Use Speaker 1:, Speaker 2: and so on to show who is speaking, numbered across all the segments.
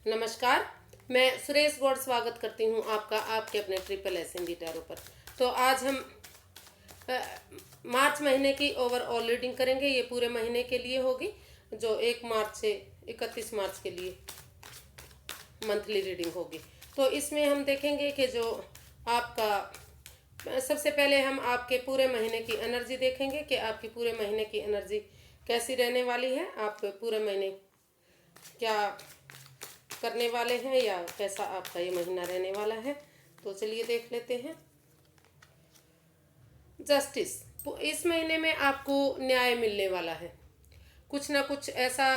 Speaker 1: नमस्कार। मैं सुरेश गौड़ स्वागत करती हूँ आपका आपके अपने ट्रिपल एस हिंदी टैरो पर। तो आज हम अ, मार्च महीने की ओवरऑल रीडिंग करेंगे। ये पूरे महीने के लिए होगी, जो 1 मार्च से 31 मार्च के लिए मंथली रीडिंग होगी। तो इसमें हम देखेंगे कि जो आपका सबसे पहले हम आपके पूरे महीने की एनर्जी देखेंगे कि आपकी पूरे महीने की एनर्जी कैसी रहने वाली है। आप पूरे महीने क्या करने वाले हैं या कैसा आपका ये महीना रहने वाला है। तो चलिए देख लेते हैं। जस्टिस, इस महीने में आपको न्याय मिलने वाला है। कुछ ना कुछ ऐसा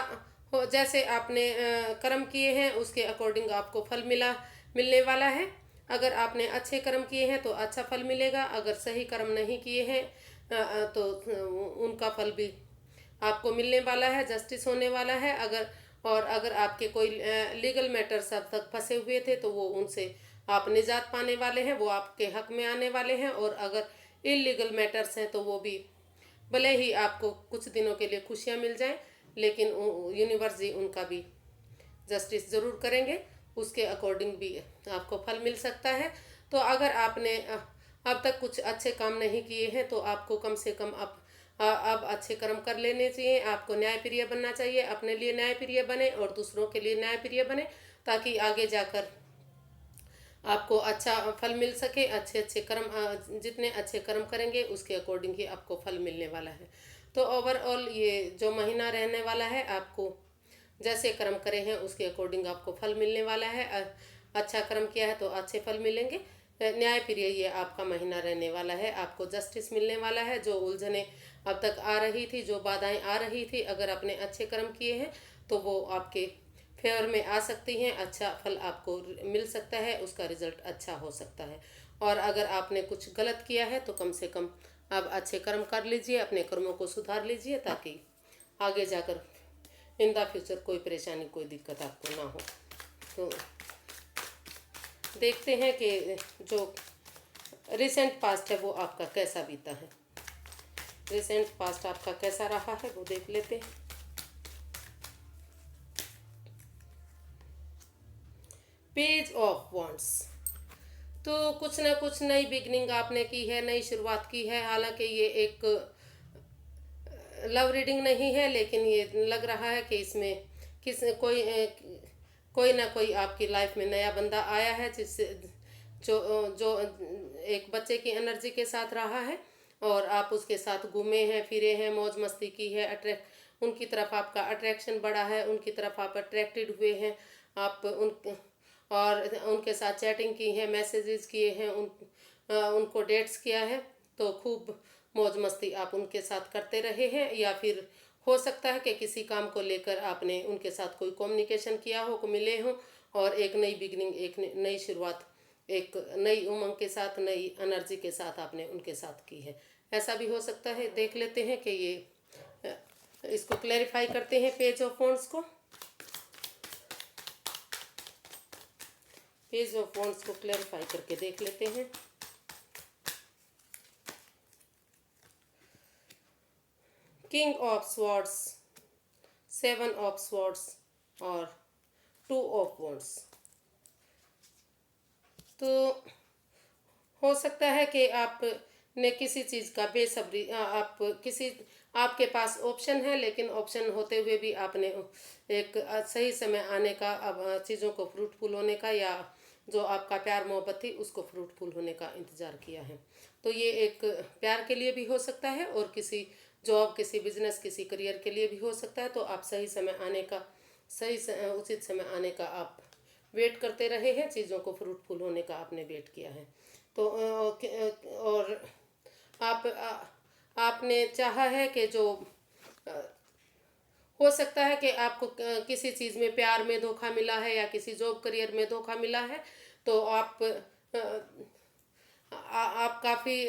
Speaker 1: हो, जैसे आपने कर्म किए हैं उसके अकॉर्डिंग आपको फल मिलने वाला है। अगर आपने अच्छे कर्म किए हैं तो अच्छा फल मिलेगा। अगर सही कर्म नहीं किए हैं तो उनका फल भी आपको मिलने वाला है। जस्टिस होने वाला है। अगर आपके कोई लीगल मैटर्स अब तक फंसे हुए थे तो वो उनसे आप निजात पाने वाले हैं, वो आपके हक में आने वाले हैं। और अगर इलीगल मैटर्स हैं तो वो भी, भले ही आपको कुछ दिनों के लिए खुशियां मिल जाएं, लेकिन यूनिवर्स जी उनका भी जस्टिस ज़रूर करेंगे। उसके अकॉर्डिंग भी आपको फल मिल सकता है। तो अगर आपने अब तक कुछ अच्छे काम नहीं किए हैं तो आपको कम से कम अब अच्छे कर्म कर लेने चाहिए। आपको न्यायप्रिय बनना चाहिए। अपने लिए न्यायप्रिय बने और दूसरों के लिए न्यायप्रिय बने, ताकि आगे जाकर आपको अच्छा फल मिल सके। अच्छे अच्छे कर्म, जितने अच्छे कर्म करेंगे उसके अकॉर्डिंग ही आपको फल मिलने वाला है। तो ओवरऑल ये जो महीना रहने वाला है, आपको जैसे कर्म करे हैं उसके अकॉर्डिंग आपको फल मिलने वाला है। अच्छा कर्म किया है तो अच्छे फल मिलेंगे। न्यायप्रिय ये आपका महीना रहने वाला है। आपको जस्टिस मिलने वाला है। जो उलझने अब तक आ रही थी, जो बाधाएं आ रही थी, अगर आपने अच्छे कर्म किए हैं तो वो आपके फेवर में आ सकती हैं। अच्छा फल आपको मिल सकता है, उसका रिजल्ट अच्छा हो सकता है। और अगर आपने कुछ गलत किया है तो कम से कम आप अच्छे कर्म कर लीजिए, अपने कर्मों को सुधार लीजिए, ताकि आगे जाकर इन द फ्यूचर कोई परेशानी, कोई दिक्कत आपको ना हो। तो देखते हैं कि जो रिसेंट पास्ट है वो आपका कैसा बीता है। रिसेंट पास्ट आपका कैसा रहा है वो देख लेते हैं। Page of wands. तो कुछ ना कुछ नई बिगनिंग आपने की है, नई शुरुआत की है। हालांकि ये एक लव रीडिंग नहीं है, लेकिन ये लग रहा है कि इसमें कोई ना कोई आपकी लाइफ में नया बंदा आया है, जिससे जो जो एक बच्चे की एनर्जी के साथ रहा है और आप उसके साथ घूमे हैं, फिरे हैं, मौज मस्ती की है। अट्रैक्ट उनकी तरफ आपका अट्रैक्शन बढ़ा है, उनकी तरफ आप अट्रैक्टेड हुए हैं। आप उनके साथ चैटिंग की है, मैसेजेस किए हैं, उनको डेट्स किया है। तो खूब मौज मस्ती आप उनके साथ करते रहे हैं। या फिर हो सकता है कि किसी काम को लेकर आपने उनके साथ कोई कम्युनिकेशन किया हो, को मिले हो, और एक नई बिगनिंग, एक नई शुरुआत, एक नई उमंग के साथ, नई एनर्जी के साथ आपने उनके साथ की है। ऐसा भी हो सकता है। देख लेते हैं कि ये इसको क्लैरिफाई करते हैं पेज ऑफ वॉन्ड्स को। पेज ऑफ वॉन्ड्स को क्लैरिफाई करके देख लेते हैं। King of swords, 7 of swords और 2 ऑफ वॉन्ड्स। तो हो सकता है कि आपने किसी चीज़ का बेसब्री, आप किसी आपके पास ऑप्शन है, लेकिन ऑप्शन होते हुए भी आपने एक सही समय आने का, अब चीज़ों को फ्रूटफुल होने का, या जो आपका प्यार मोहब्बत थी उसको फ्रूटफुल होने का इंतज़ार किया है। तो ये एक प्यार के लिए भी हो सकता है और किसी जॉब, किसी बिजनेस, किसी करियर के लिए भी हो सकता है। तो आप सही समय आने का, उचित समय आने का आप वेट करते रहे हैं। चीज़ों को फ्रूटफुल होने का आपने वेट किया है। तो और आपने चाहा है कि जो हो सकता है कि आपको किसी चीज़ में, प्यार में धोखा मिला है या किसी जॉब करियर में धोखा मिला है। तो आप काफ़ी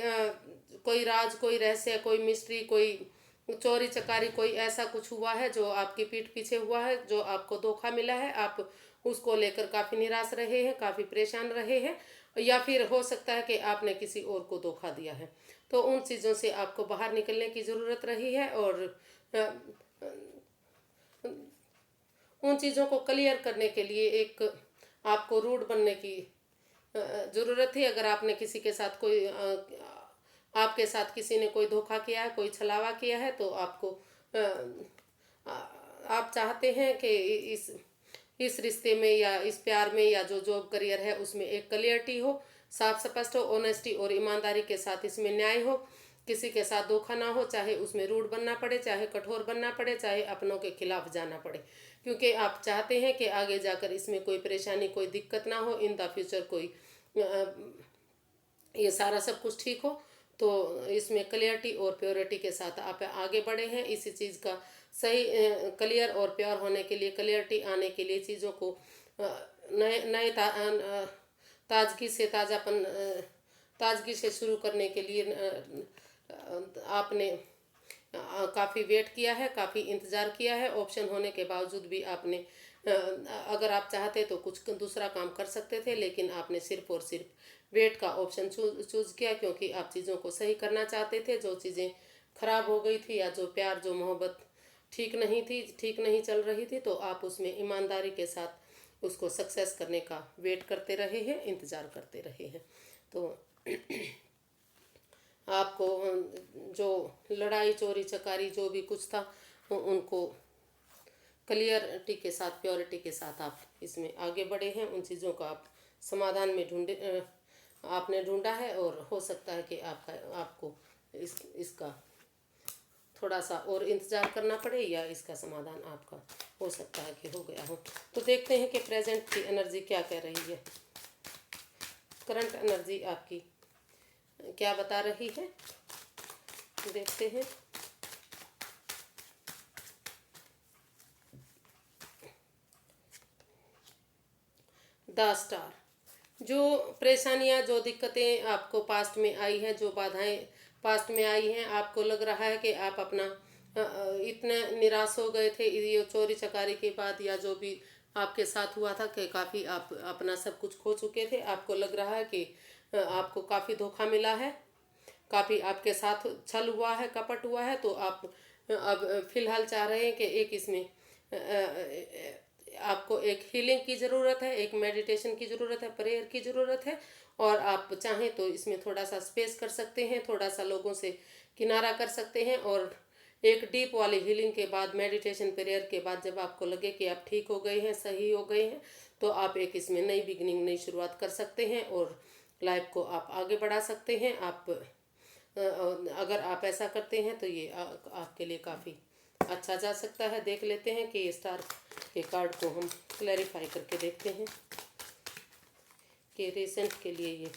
Speaker 1: कोई राज, कोई रहस्य, कोई मिस्ट्री, कोई चोरी चकारी, कोई ऐसा कुछ हुआ है जो आपकी पीठ पीछे हुआ है, जो आपको धोखा मिला है। आप उसको लेकर काफ़ी निराश रहे हैं, काफ़ी परेशान रहे हैं। या फिर हो सकता है कि आपने किसी और को धोखा दिया है। तो उन चीज़ों से आपको बाहर निकलने की ज़रूरत रही है। और उन चीज़ों को क्लियर करने के लिए एक आपको रूड बनने की ज़रूरत है। अगर आपने किसी के साथ कोई आपके साथ किसी ने कोई धोखा किया है, कोई छलावा किया है, तो आपको आप चाहते हैं कि इस रिश्ते में या इस प्यार में या जो जॉब करियर है उसमें एक क्लियरिटी हो, साफ स्पष्ट हो, ऑनेस्टी और ईमानदारी के साथ इसमें न्याय हो, किसी के साथ धोखा ना हो, चाहे उसमें रूड बनना पड़े, चाहे कठोर बनना पड़े, चाहे अपनों के खिलाफ जाना पड़े, क्योंकि आप चाहते हैं कि आगे जाकर इसमें कोई परेशानी, कोई दिक्कत ना हो, इन द फ्यूचर कोई ये सारा सब कुछ ठीक हो। तो इसमें क्लियरिटी और प्योरिटी के साथ आप आगे बढ़े हैं। इसी चीज़ का सही क्लियर और प्योर होने के लिए, क्लियरिटी आने के लिए, चीज़ों को नए नए ताजगी से ताजगी से शुरू करने के लिए आपने काफ़ी वेट किया है, काफ़ी इंतज़ार किया है। ऑप्शन होने के बावजूद भी आपने अगर आप चाहते तो कुछ दूसरा काम कर सकते थे, लेकिन आपने सिर्फ और सिर्फ वेट का ऑप्शन चूज़ किया, क्योंकि आप चीज़ों को सही करना चाहते थे। जो चीज़ें खराब हो गई थी या जो प्यार, जो मोहब्बत ठीक नहीं थी, ठीक नहीं चल रही थी, तो आप उसमें ईमानदारी के साथ उसको सक्सेस करने का वेट करते रहे हैं, इंतज़ार करते रहे हैं। तो आपको जो लड़ाई चोरी चकारी जो भी कुछ था उनको क्लियरिटी के साथ, प्योरिटी के साथ आप इसमें आगे बढ़े हैं। उन चीज़ों का आप समाधान में आपने ढूंढा है, और हो सकता है कि आपको इसका थोड़ा सा और इंतज़ार करना पड़े, या इसका समाधान आपका हो सकता है कि हो गया हो। तो देखते हैं कि प्रेजेंट की एनर्जी क्या कह रही है, करंट एनर्जी आपकी क्या बता रही है, देखते हैं। द स्टार, जो परेशानियां, जो दिक्कतें आपको पास्ट में आई हैं, जो बाधाएं पास्ट में आई हैं, आपको लग रहा है कि आप अपना इतने निराश हो गए थे ये चोरी चकारी के बाद, या जो भी आपके साथ हुआ था कि काफ़ी आप अपना सब कुछ खो चुके थे। आपको लग रहा है कि आपको काफ़ी धोखा मिला है, काफ़ी आपके साथ छल हुआ है, कपट हुआ है। तो आप अब फिलहाल चाह रहे हैं कि एक इसमें आपको एक हीलिंग की ज़रूरत है, एक मेडिटेशन की ज़रूरत है, प्रेयर की ज़रूरत है, और आप चाहें तो इसमें थोड़ा सा स्पेस कर सकते हैं, थोड़ा सा लोगों से किनारा कर सकते हैं। और एक डीप वाली हीलिंग के बाद, मेडिटेशन प्रेयर के बाद, जब आपको लगे कि आप ठीक हो गए हैं, सही हो गए हैं, तो आप एक इसमें नई बिगनिंग, नई शुरुआत कर सकते हैं और लाइफ को आप आगे बढ़ा सकते हैं। आप अगर आप ऐसा करते हैं तो ये आपके लिए काफ़ी अच्छा जा सकता है। देख लेते हैं कि ये स्टार के कार्ड को हम क्लैरिफाई करके देखते हैं कि रिसेंट के लिए ये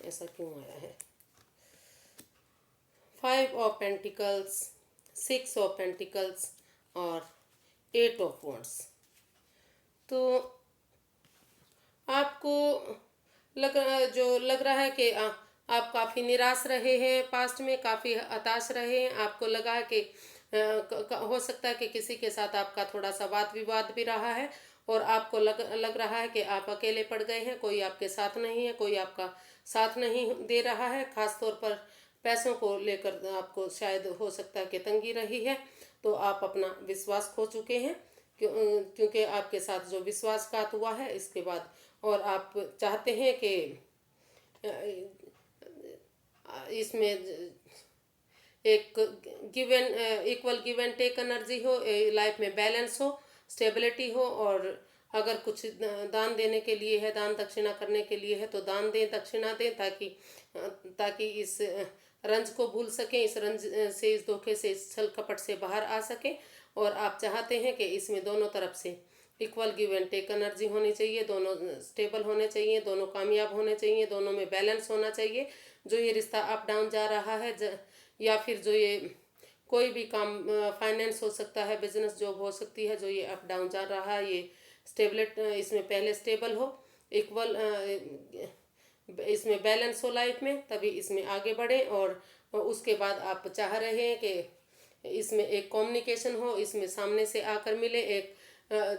Speaker 1: ऐसा क्यों आया है। 5 ऑफ पेंटिकल्स, 6 ऑफ पेंटिकल्स और 8 ऑफ वॉन्ड्स। तो आपको लग रहा है कि आप काफ़ी निराश रहे हैं, पास्ट में काफ़ी हताश रहे हैं। आपको लगा है कि हो सकता है कि किसी के साथ आपका थोड़ा सा वाद विवाद भी रहा है, और आपको लग रहा है कि आप अकेले पड़ गए हैं, कोई आपके साथ नहीं है, कोई आपका साथ नहीं दे रहा है। खास तौर पर पैसों को लेकर आपको शायद हो सकता है कि तंगी रही है, तो आप अपना विश्वास खो चुके हैं, क्योंकि आपके साथ जो विश्वासघात हुआ है इसके बाद। और आप चाहते हैं कि इसमें एक equal give and take energy हो, लाइफ में बैलेंस हो, स्टेबिलिटी हो। और अगर कुछ दान देने के लिए है, दान दक्षिणा करने के लिए है, तो दान दें, दक्षिणा दें, ताकि इस रंज को भूल सकें, इस रंज से, इस धोखे से, इस छल कपट से बाहर आ सकें। और आप चाहते हैं कि इसमें दोनों तरफ से equal give and take energy होनी चाहिए, दोनों स्टेबल होने चाहिए, दोनों कामयाब होने चाहिए, दोनों में बैलेंस होना चाहिए। जो ये रिश्ता अप डाउन जा रहा है, या फिर जो ये कोई भी काम, फाइनेंस हो सकता है, बिजनेस जॉब हो सकती है, जो ये अप डाउन जा रहा है, ये स्टेबलिट इसमें पहले स्टेबल हो, इक्वल इसमें बैलेंस हो लाइफ में, तभी इसमें आगे बढ़े। और उसके बाद आप चाह रहे हैं कि इसमें एक कम्युनिकेशन हो, इसमें सामने से आकर मिले, एक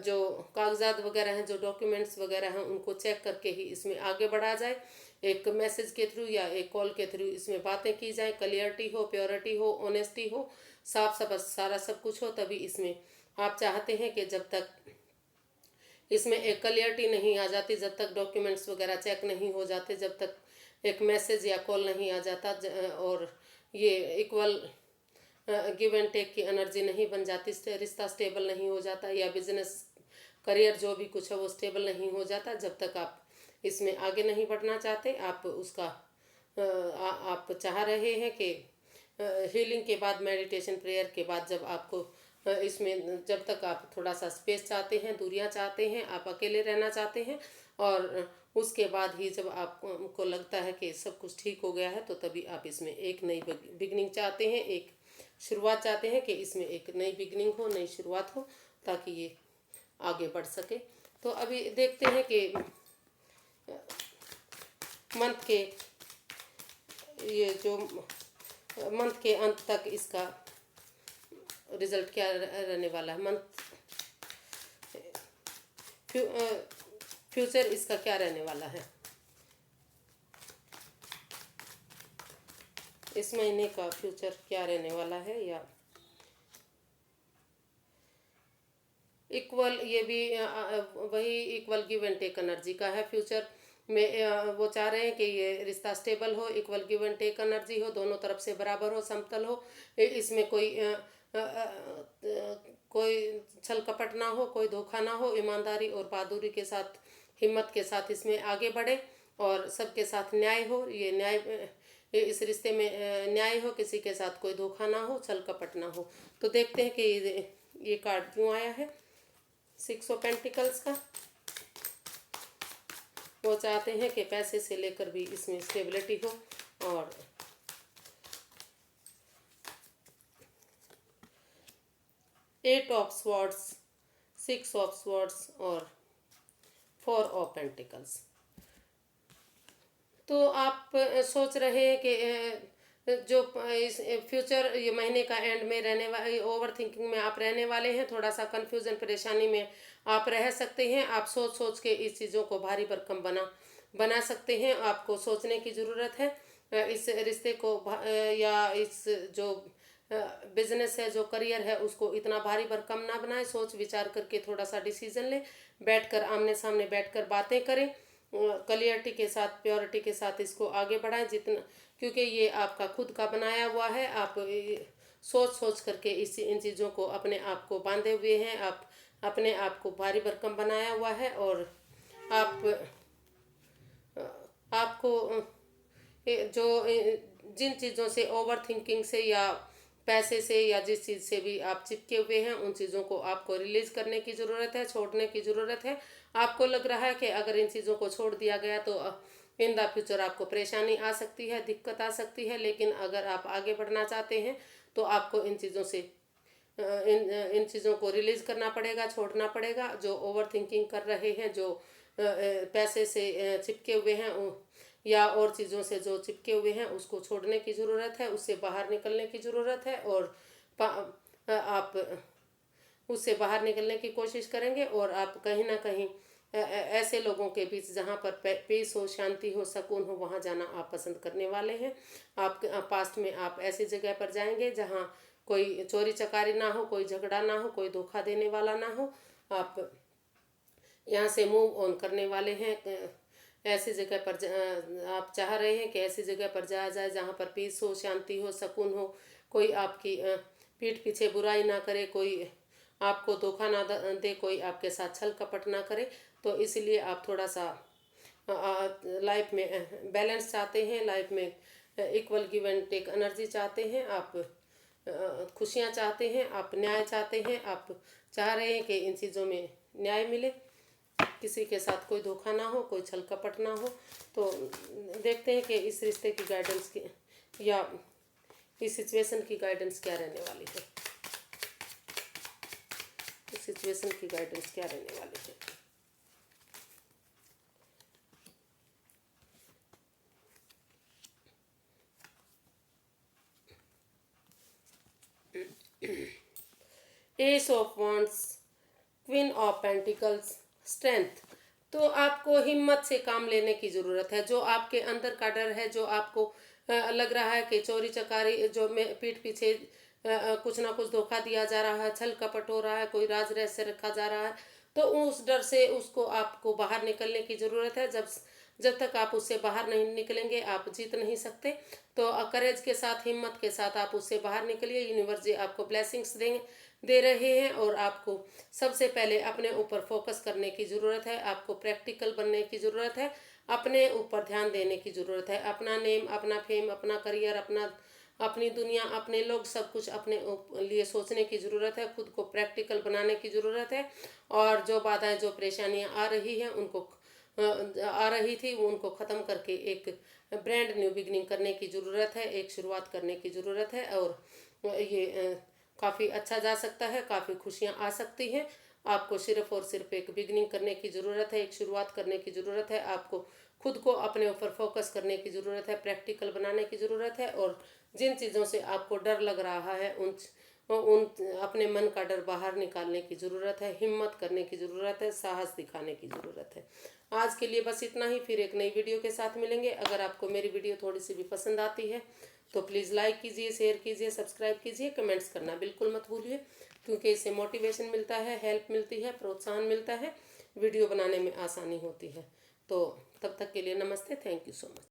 Speaker 1: जो कागजात वगैरह हैं, जो डॉक्यूमेंट्स वगैरह हैं, उनको चेक करके ही इसमें आगे बढ़ा जाए। एक मैसेज के थ्रू या एक कॉल के थ्रू इसमें बातें की जाए, क्लियरिटी हो, प्योरिटी हो, ऑनेस्टी हो, साफ साफ सारा सब कुछ हो, तभी इसमें आप चाहते हैं कि जब तक इसमें एक क्लियरिटी नहीं आ जाती, जब तक डॉक्यूमेंट्स वगैरह चेक नहीं हो जाते, जब तक एक मैसेज या कॉल नहीं आ जाता, और ये इक्वल गिव एंड टेक की एनर्जी नहीं बन जाती, रिश्ता स्टेबल नहीं हो जाता, या बिजनेस करियर जो भी कुछ है वो स्टेबल नहीं हो जाता, जब तक आप इसमें आगे नहीं बढ़ना चाहते। आप उसका आप चाह रहे हैं कि हीलिंग के बाद, मेडिटेशन प्रेयर के बाद, जब आपको इसमें जब तक आप थोड़ा सा स्पेस चाहते हैं, दूरियां चाहते हैं, आप अकेले रहना चाहते हैं, और उसके बाद ही जब आपको लगता है कि सब कुछ ठीक हो गया है, तो तभी आप इसमें एक नई बिगनिंग चाहते हैं, एक शुरुआत चाहते हैं कि इसमें एक नई बिगनिंग हो, नई शुरुआत हो, ताकि ये आगे बढ़ सके। तो अभी देखते हैं कि मंथ के ये जो मंथ के अंत तक इसका रिजल्ट क्या रहने वाला है, मंथ फ्यूचर इसका क्या रहने वाला है, इस महीने का फ्यूचर क्या रहने वाला है। या इक्वल, ये भी वही equal give and take energy का है। फ्यूचर में वो चाह रहे हैं कि ये रिश्ता स्टेबल हो, equal give and take energy हो, दोनों तरफ से बराबर हो, समतल हो, इसमें कोई छल कपट ना हो, कोई धोखा ना हो, ईमानदारी और बहादुरी के साथ, हिम्मत के साथ इसमें आगे बढ़े, और सबके साथ न्याय हो। ये न्याय, इस रिश्ते में न्याय हो, किसी के साथ कोई धोखा ना हो, छल कपट ना हो। तो देखते हैं कि ये कार्ड क्यों आया है, 6 ऑफ पेंटिकल्स का। वो चाहते हैं कि पैसे से लेकर भी इसमें स्टेबिलिटी हो, और eight of swords, 6 of swords और 4 ऑफ पेंटिकल्स। तो आप सोच रहे हैं कि जो इस फ्यूचर, ये महीने का एंड में रहने वाले ओवर थिंकिंग में आप रहने वाले हैं, थोड़ा सा कन्फ्यूजन, परेशानी में आप रह सकते हैं। आप सोच सोच के इस चीज़ों को भारी भरकम बना सकते हैं। आपको सोचने की ज़रूरत है इस रिश्ते को, या इस जो बिजनेस है, जो करियर है, उसको इतना भारी भरकम ना बनाए। सोच विचार करके थोड़ा सा डिसीजन लें, बैठकर आमने सामने बैठकर बातें करें, क्लियरिटी के साथ, प्योरिटी के साथ इसको आगे बढ़ाएं जितना, क्योंकि ये आपका खुद का बनाया हुआ है। आप सोच सोच करके इन चीज़ों को अपने आप को बांधे हुए हैं, आप अपने आप को भारी भरकम बनाया हुआ है, और आपको जो जिन चीज़ों से, ओवर थिंकिंग से या पैसे से या जिस चीज़ से भी आप चिपके हुए हैं, उन चीज़ों को आपको रिलीज करने की ज़रूरत है, छोड़ने की ज़रूरत है। आपको लग रहा है कि अगर इन चीज़ों को छोड़ दिया गया तो इन द फ्यूचर आपको परेशानी आ सकती है, दिक्कत आ सकती है, लेकिन अगर आप आगे बढ़ना चाहते हैं तो आपको इन चीज़ों से इन चीज़ों को रिलीज करना पड़ेगा, छोड़ना पड़ेगा। जो ओवर थिंकिंग कर रहे हैं, जो पैसे से चिपके हुए हैं, या और चीज़ों से जो चिपके हुए हैं, उसको छोड़ने की ज़रूरत है, उससे बाहर निकलने की ज़रूरत है, और आप उससे बाहर निकलने की कोशिश करेंगे। और आप कहीं ना कहीं ऐसे लोगों के बीच जहाँ पर पीस हो, शांति हो, सुकून हो, वहाँ जाना आप पसंद करने वाले हैं। आप पास्ट में आप ऐसी जगह पर जाएंगे जहाँ कोई चोरी चकारी ना हो, कोई झगड़ा ना हो, कोई धोखा देने वाला ना हो। आप यहाँ से मूव ऑन करने वाले हैं। ऐसी जगह पर आप चाह रहे हैं कि ऐसी जगह पर जाया जाए जहाँ पर पीस हो, शांति हो, सुकून हो, कोई आपकी पीठ पीछे बुराई ना करे, कोई आपको धोखा ना दे, कोई आपके साथ छल कपट ना करे। तो इसलिए आप थोड़ा सा लाइफ में बैलेंस चाहते हैं, लाइफ में equal give and take energy चाहते हैं, आप खुशियाँ चाहते हैं, आप न्याय चाहते हैं। आप चाह रहे हैं कि इन चीज़ों में न्याय मिले, किसी के साथ कोई धोखा ना हो, कोई छल कपट ना हो। तो देखते हैं कि इस रिश्ते की गाइडेंस की, या इस सिचुएशन की गाइडेंस क्या रहने वाली है, इस सिचुएशन की गाइडेंस क्या रहने वाली है। S of wands, queen of pentacles, strength. तो आपको हिम्मत से काम लेने की ज़रूरत है। जो आपके अंदर का डर है, जो आपको लग रहा है कि चोरी चकारी, जो में पीठ पीछे कुछ ना कुछ धोखा दिया जा रहा है, छल कपट हो रहा है, कोई राज रहस्य रखा जा रहा है, तो उस डर से उसको आपको बाहर निकलने की ज़रूरत है। जब तक आप उससे बाहर नहीं निकलेंगे आप जीत नहीं सकते। तो करेज के साथ, हिम्मत के साथ आप उससे बाहर निकलिए। यूनिवर्स जी आपको ब्लेसिंग्स दे रहे हैं और आपको सबसे पहले अपने ऊपर फोकस करने की ज़रूरत है। आपको प्रैक्टिकल बनने की ज़रूरत है, अपने ऊपर ध्यान देने की ज़रूरत है। अपना नेम, अपना फेम, अपना करियर, अपनी दुनिया, अपने लोग, सब कुछ अपने लिए सोचने की ज़रूरत है। खुद को प्रैक्टिकल बनाने की ज़रूरत है। और जो बाधाएं, जो परेशानियां आ रही हैं उनको आ रही थी उनको ख़त्म करके एक ब्रांड न्यू बिगनिंग करने की ज़रूरत है, एक शुरुआत करने की ज़रूरत है। और ये काफ़ी अच्छा जा सकता है, काफ़ी खुशियाँ आ सकती हैं। आपको सिर्फ और सिर्फ एक बिगनिंग करने की ज़रूरत है, एक शुरुआत करने की ज़रूरत है। आपको खुद को अपने ऊपर फोकस करने की ज़रूरत है, प्रैक्टिकल बनाने की ज़रूरत है। और जिन चीज़ों से आपको डर लग रहा है उन अपने मन का डर बाहर निकालने की ज़रूरत है, हिम्मत करने की ज़रूरत है, साहस दिखाने की ज़रूरत है। आज के लिए बस इतना ही, फिर एक नई वीडियो के साथ मिलेंगे। अगर आपको मेरी वीडियो थोड़ी सी भी पसंद आती है तो प्लीज़ लाइक कीजिए, शेयर कीजिए, सब्सक्राइब कीजिए, कमेंट्स करना बिल्कुल मत भूलिए, क्योंकि इससे मोटिवेशन मिलता है, हेल्प मिलती है, प्रोत्साहन मिलता है, वीडियो बनाने में आसानी होती है। तो तब तक के लिए नमस्ते, थैंक यू सो मच।